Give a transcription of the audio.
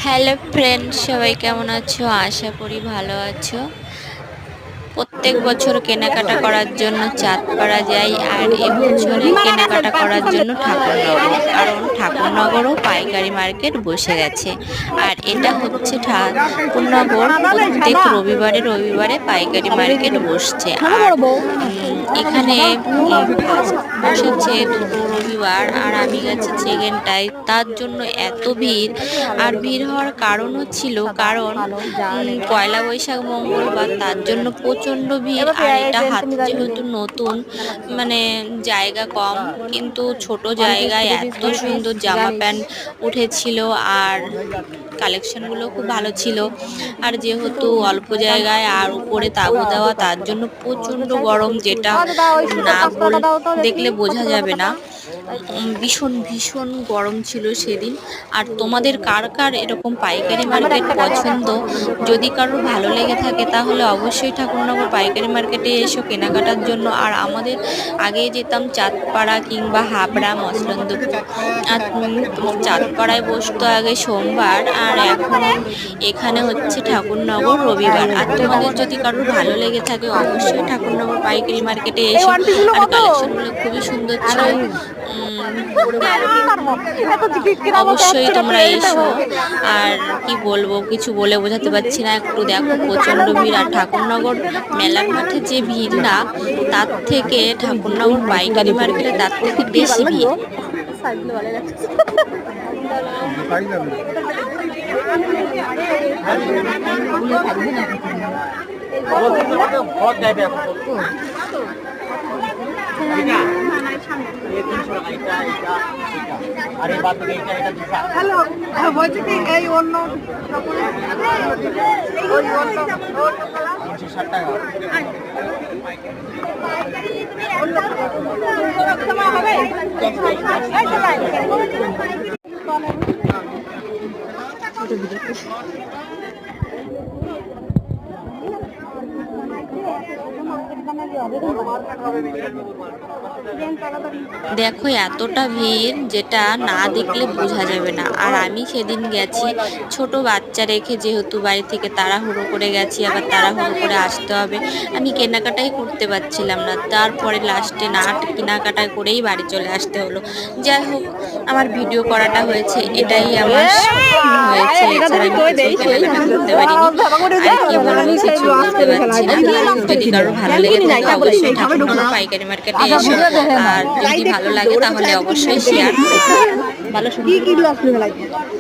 Hello friends, সবাই কেমন আছো? আশা করি ভালো আছো। প্রত্যেক বছর কেনাকাটা করার জন্য চাঁদপাড়া যাই, আর এবছরে কেনাকাটা করার জন্য ঠাকুরনগর, কারণ ঠাকুরনগরও পাইকারি মার্কেট বসে গেছে। আর এটা হচ্ছে ঠাকুরনগর প্রত্যেক রবিবারে রবিবারে পাইকারি মার্কেট বসছে। আর এখানে ফার্স্ট বসেছে দুটো রবিবার, আর আমি গেছি সেকেন্ডটায়। তার জন্য এত ভিড়, আর ভিড় হওয়ার কারণও ছিল, কারণ পয়লা বৈশাখ মঙ্গলবার, তার জন্য প্রচণ্ড ভিড়। আর এটা হাত যেহেতু নতুন, মানে জায়গা কম, কিন্তু ছোট জায়গায় এত সুন্দর জামা প্যান্ট উঠেছিল, আর কালেকশনগুলো খুব ভালো ছিল। আর যেহেতু অল্প জায়গায় আর উপরে তাঁবু দেওয়া, তার জন্য প্রচণ্ড গরম, যেটা না দেখলে বোঝা যাবে না। ভীষণ ভীষণ গরম ছিল সেদিন। আর তোমাদের কার কার এরকম পাইকারি মার্কেট পছন্দ? যদি কারোর ভালো লেগে থাকে তাহলে অবশ্যই ঠাকুরনগর পাইকারি মার্কেটে এসো কেনাকাটার জন্য। আর আমাদের আগে যেতাম চাঁদপাড়া কিংবা হাবড়া, মসলন্দপুর। আর চাঁদপাড়ায় বসতো আগে সোমবার, আর এখন এখানে হচ্ছে ঠাকুরনগর রবিবার। আর তোমাদের যদি কারোর ভালো লেগে থাকে অবশ্যই ঠাকুরনগর পাইকারি মার্কেটে এসো। আর কালেকশনগুলো খুবই সুন্দর ছিল। অবশ্যই তোমরা এসো। আর কি বলবো, কিছু বলে বোঝাতে পারছি না। একটু দেখো, প্রচণ্ড ভিড়। আর ঠাকুরনগর মেলার মাঠে যে ভিড় না, তার থেকে ঠাকুরনগর পাইকারি মার্কেটে তার থেকে বেশি ভিড়। হ্যালো, বলছি কি এই অন্য দেখো এতটা ভিড়, যেটা না দেখলে বোঝা যাবে না। আর আমি সেদিন গেছি ছোট বাচ্চা রেখে, যেহেতু বাড়ি থেকে তাড়াহুড়ো করে গেছি, আবার তাড়াহুড়ো করে আসতে হবে, আমি কেনাকাটাই করতে পারছিলাম না। তারপরে লাস্টে না কেনাকাটা করেই বাড়ি চলে আসতে হলো। যাই হোক, আমার ভিডিও করাটা হয়েছে, এটাই আমার হয়েছে। এছাড়া আমি কিছু কেনাকাটা করতে পারিনি। আর কি বলবো, কিছু বুঝতে পারছি না। যদি কারো ভালো লেগে থাকে অবশ্যই ঠাকুরনগর পাইকারি মার্কেটে এসো। আর যদি ভালো লাগে তাহলে অবশ্যই শেয়ার করো। ভালো